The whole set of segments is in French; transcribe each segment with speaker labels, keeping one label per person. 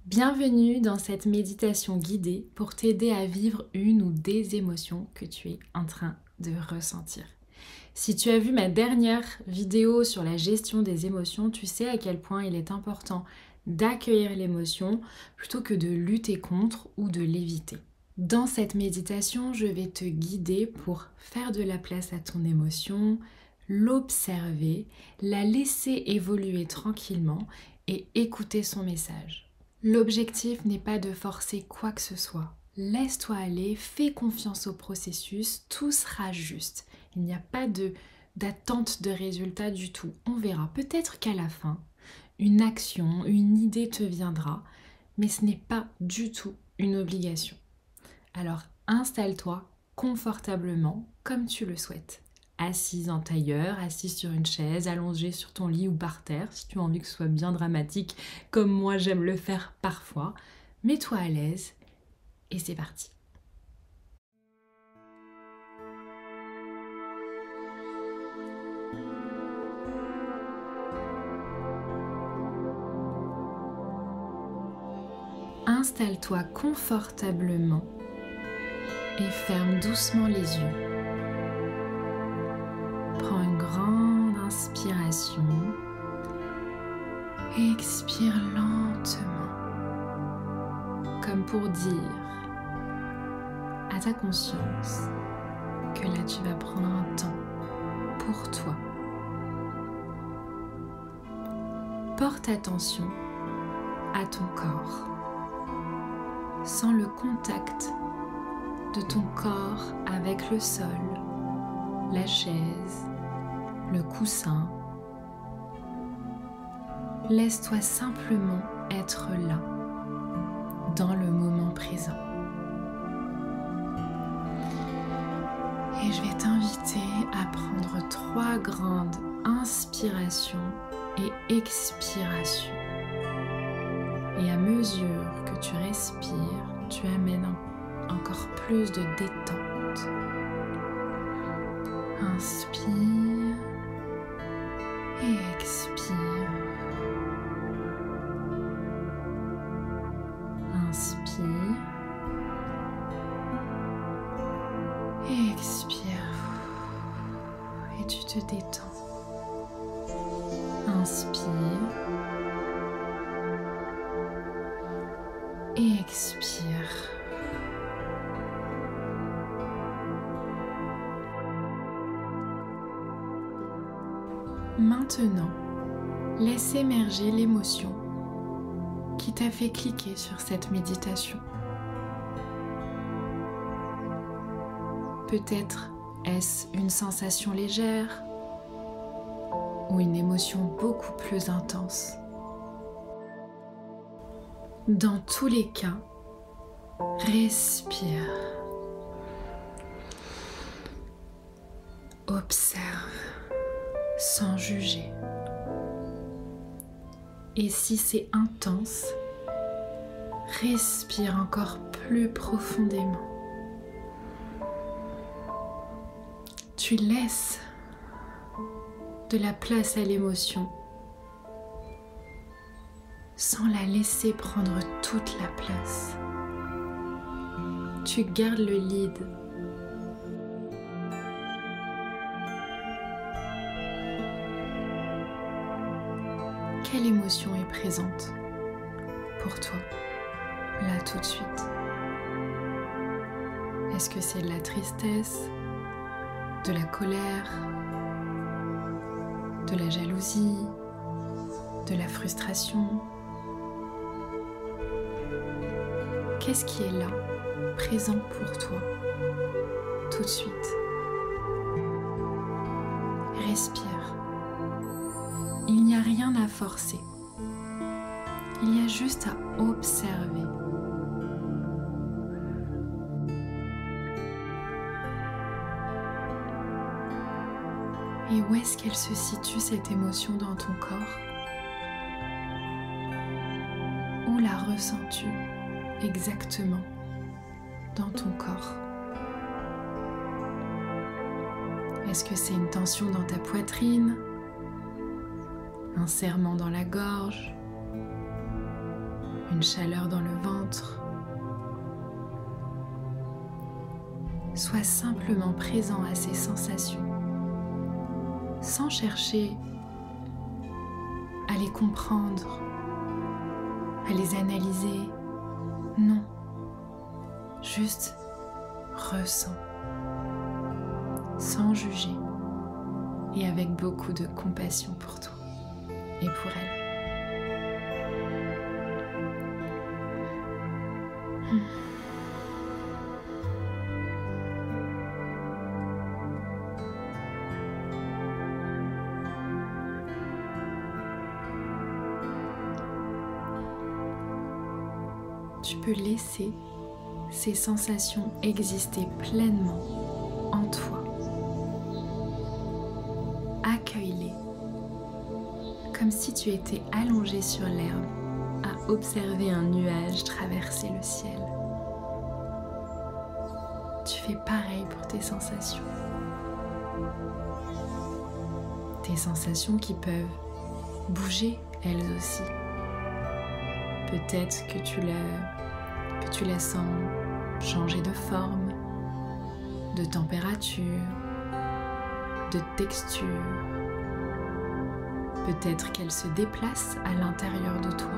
Speaker 1: Bienvenue dans cette méditation guidée pour t'aider à vivre une ou des émotions que tu es en train de ressentir. Si tu as vu ma dernière vidéo sur la gestion des émotions, tu sais à quel point il est important d'accueillir l'émotion plutôt que de lutter contre ou de l'éviter. Dans cette méditation, je vais te guider pour faire de la place à ton émotion, l'observer, la laisser évoluer tranquillement et écouter son message. L'objectif n'est pas de forcer quoi que ce soit. Laisse-toi aller, fais confiance au processus, tout sera juste. Il n'y a pas d'attente de résultat du tout. On verra. Peut-être qu'à la fin, une action, une idée te viendra, mais ce n'est pas du tout une obligation. Alors installe-toi confortablement comme tu le souhaites. Assise en tailleur, assise sur une chaise, allongée sur ton lit ou par terre, si tu as envie que ce soit bien dramatique, comme moi j'aime le faire parfois. Mets-toi à l'aise et c'est parti. Installe-toi confortablement et ferme doucement les yeux. Prends une grande inspiration et expire lentement, comme pour dire à ta conscience que là tu vas prendre un temps pour toi. Porte attention à ton corps. Sens le contact de ton corps avec le sol, la chaise, le coussin. Laisse-toi simplement être là, dans le moment présent. Et je vais t'inviter à prendre 3 grandes inspirations et expirations. Et à mesure que tu respires, tu amènes encore plus de détente. Inspire et expire. Inspire et expire. Et tu te détends. Inspire et expire. Maintenant, laisse émerger l'émotion qui t'a fait cliquer sur cette méditation. Peut-être est-ce une sensation légère ou une émotion beaucoup plus intense. Dans tous les cas, respire. Observe sans juger. Et si c'est intense, respire encore plus profondément. Tu laisses de la place à l'émotion sans la laisser prendre toute la place. Tu gardes le lead. Quelle émotion est présente pour toi, là tout de suite? Est-ce que c'est de la tristesse, de la colère, de la jalousie, de la frustration? Qu'est-ce qui est là, présent pour toi, tout de suite? Respire. Il n'y a rien à forcer. Il y a juste à observer. Et où est-ce qu'elle se situe, cette émotion, dans ton corps? Où la ressens-tu exactement dans ton corps? Est-ce que c'est une tension dans ta poitrine? Un serrement dans la gorge? une chaleur dans le ventre. Sois simplement présent à ces sensations, sans chercher à les comprendre, à les analyser. Non, juste ressens, sans juger et avec beaucoup de compassion pour toi et pour elle. Tu peux laisser ces sensations exister pleinement en toi. Accueille-les comme si tu étais allongé sur l'herbe à observer un nuage traverser le ciel. Tu fais pareil pour tes sensations. Tes sensations qui peuvent bouger elles aussi. Peut-être que tu la sens changer de forme, de température, de texture. Peut-être qu'elle se déplace à l'intérieur de toi.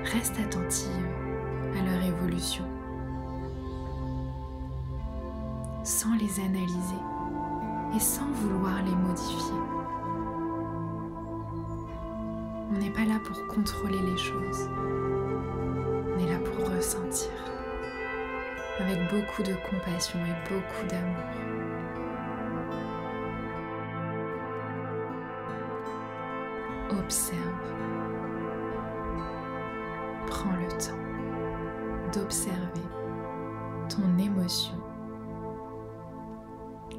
Speaker 1: Reste attentive à leur évolution, sans les analyser et sans vouloir les modifier. On n'est pas là pour contrôler les choses, on est là pour ressentir, avec beaucoup de compassion et beaucoup d'amour. Observe. Prends le temps d'observer ton émotion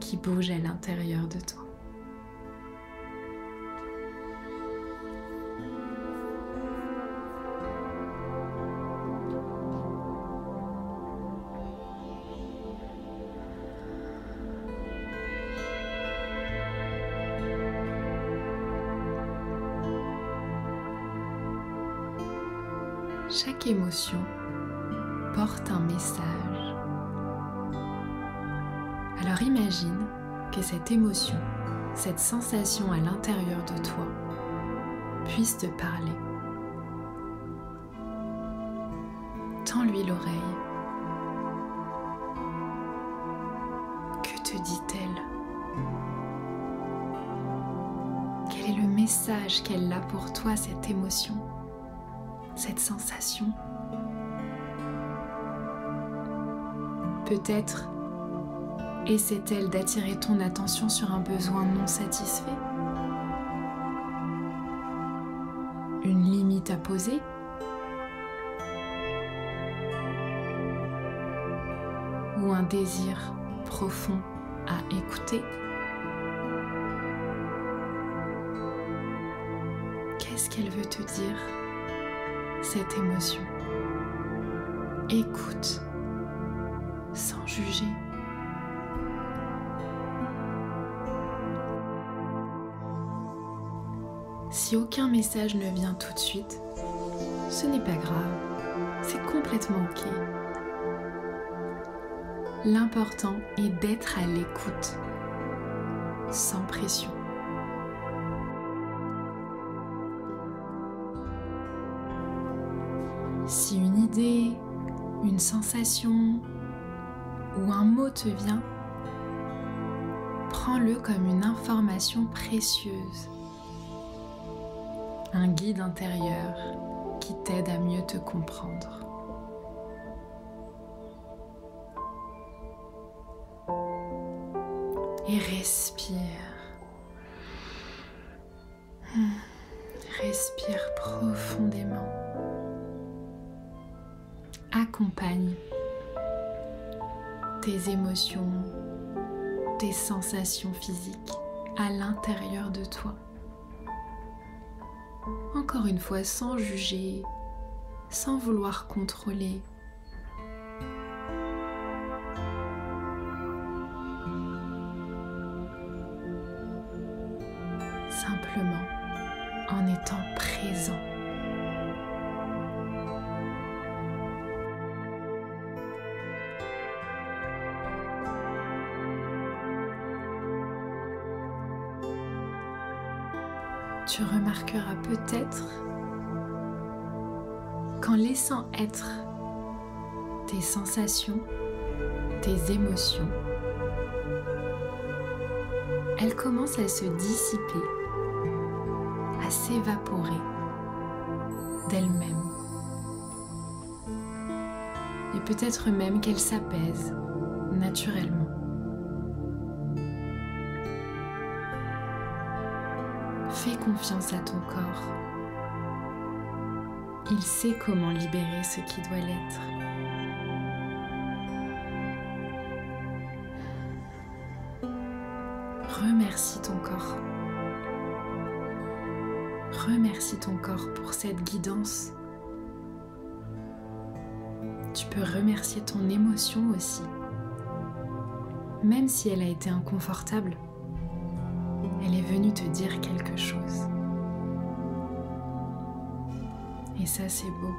Speaker 1: qui bouge à l'intérieur de toi. Chaque émotion porte un message. Alors imagine que cette émotion, cette sensation à l'intérieur de toi, puisse te parler. Tends-lui l'oreille. Que te dit-elle? Quel est le message qu'elle a pour toi, cette émotion? Cette sensation. Peut-être essaie-t-elle d'attirer ton attention sur un besoin non satisfait, une limite à poser, ou un désir profond à écouter. Qu'est-ce qu'elle veut te dire? Cette émotion. Écoute sans juger. Si aucun message ne vient tout de suite, ce n'est pas grave, c'est complètement ok. L'important est d'être à l'écoute, sans pression. Si une idée, une sensation ou un mot te vient, prends-le comme une information précieuse, un guide intérieur qui t'aide à mieux te comprendre. Et respire. Respire profondément. Accompagne tes émotions, tes sensations physiques à l'intérieur de toi. Encore une fois, sans juger, sans vouloir contrôler. simplement en étant présent. Tu remarqueras peut-être qu'en laissant être tes sensations, tes émotions, elles commencent à se dissiper, à s'évaporer d'elles-mêmes. Et peut-être même qu'elles s'apaisent naturellement. Fais confiance à ton corps. Il sait comment libérer ce qui doit l'être. Remercie ton corps. Remercie ton corps pour cette guidance. Tu peux remercier ton émotion aussi. Même si elle a été inconfortable, elle est venue te dire quelque chose. Et ça, c'est beau.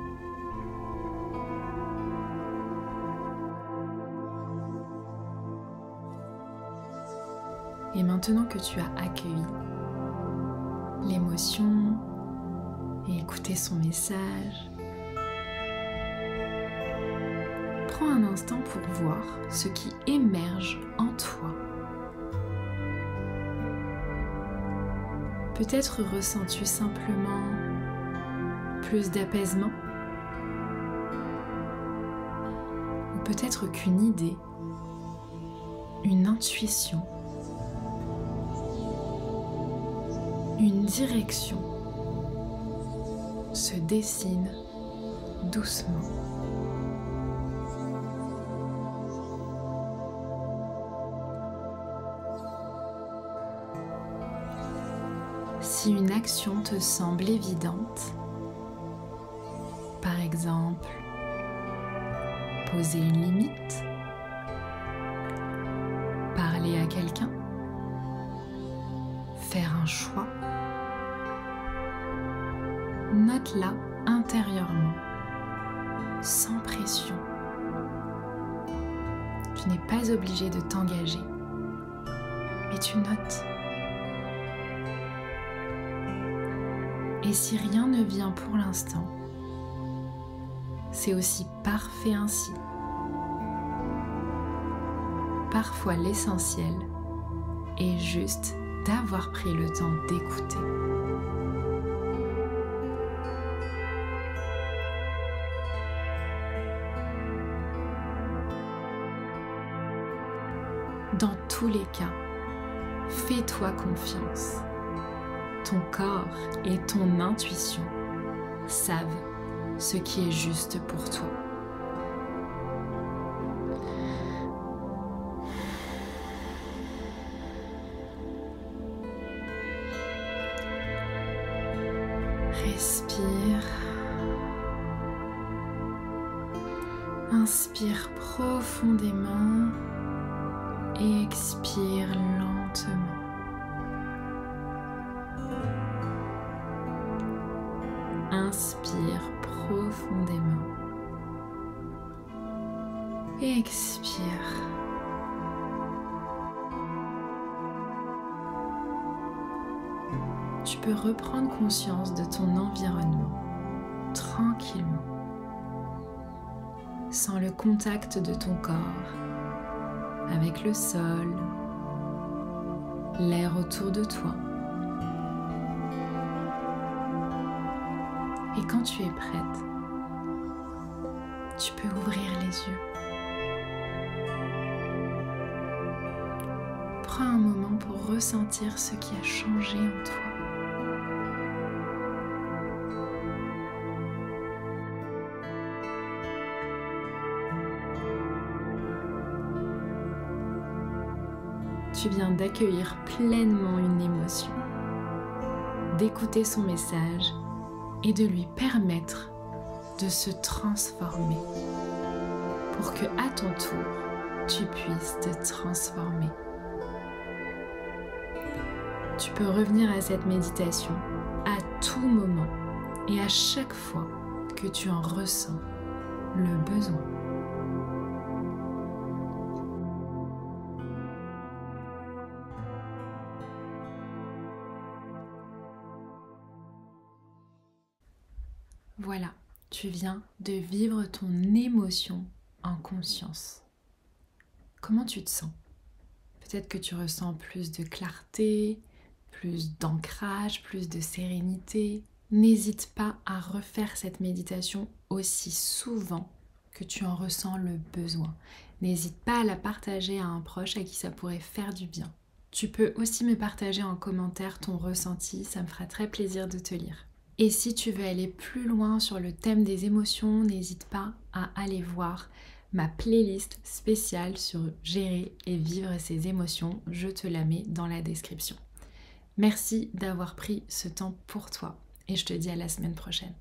Speaker 1: Et maintenant que tu as accueilli l'émotion et écouté son message, prends un instant pour voir ce qui émerge en toi. Peut-être ressens-tu simplement plus d'apaisement, ou peut-être qu'une idée, une intuition, une direction se dessine doucement. Si une action te semble évidente, par exemple, poser une limite, parler à quelqu'un, faire un choix, note-la intérieurement, sans pression. Tu n'es pas obligé de t'engager, mais tu notes. Et si rien ne vient pour l'instant, c'est aussi parfait ainsi. Parfois l'essentiel est juste d'avoir pris le temps d'écouter. Dans tous les cas, fais-toi confiance. Ton corps et ton intuition savent ce qui est juste pour toi. Respire. Inspire profondément et expire lentement. Inspire profondément et expire. Tu peux reprendre conscience de ton environnement tranquillement, sans le contact de ton corps avec le sol, l'air autour de toi. Et quand tu es prête, tu peux ouvrir les yeux. Prends un moment pour ressentir ce qui a changé en toi. Tu viens d'accueillir pleinement une émotion, d'écouter son message et de lui permettre de se transformer pour que, à ton tour, tu puisses te transformer. Tu peux revenir à cette méditation à tout moment et à chaque fois que tu en ressens le besoin. Voilà, tu viens de vivre ton émotion en conscience. Comment tu te sens? Peut-être que tu ressens plus de clarté, plus d'ancrage, plus de sérénité. N'hésite pas à refaire cette méditation aussi souvent que tu en ressens le besoin. N'hésite pas à la partager à un proche à qui ça pourrait faire du bien. Tu peux aussi me partager en commentaire ton ressenti, ça me fera très plaisir de te lire. Et si tu veux aller plus loin sur le thème des émotions, n'hésite pas à aller voir ma playlist spéciale sur gérer et vivre ses émotions. Je te la mets dans la description. Merci d'avoir pris ce temps pour toi et je te dis à la semaine prochaine.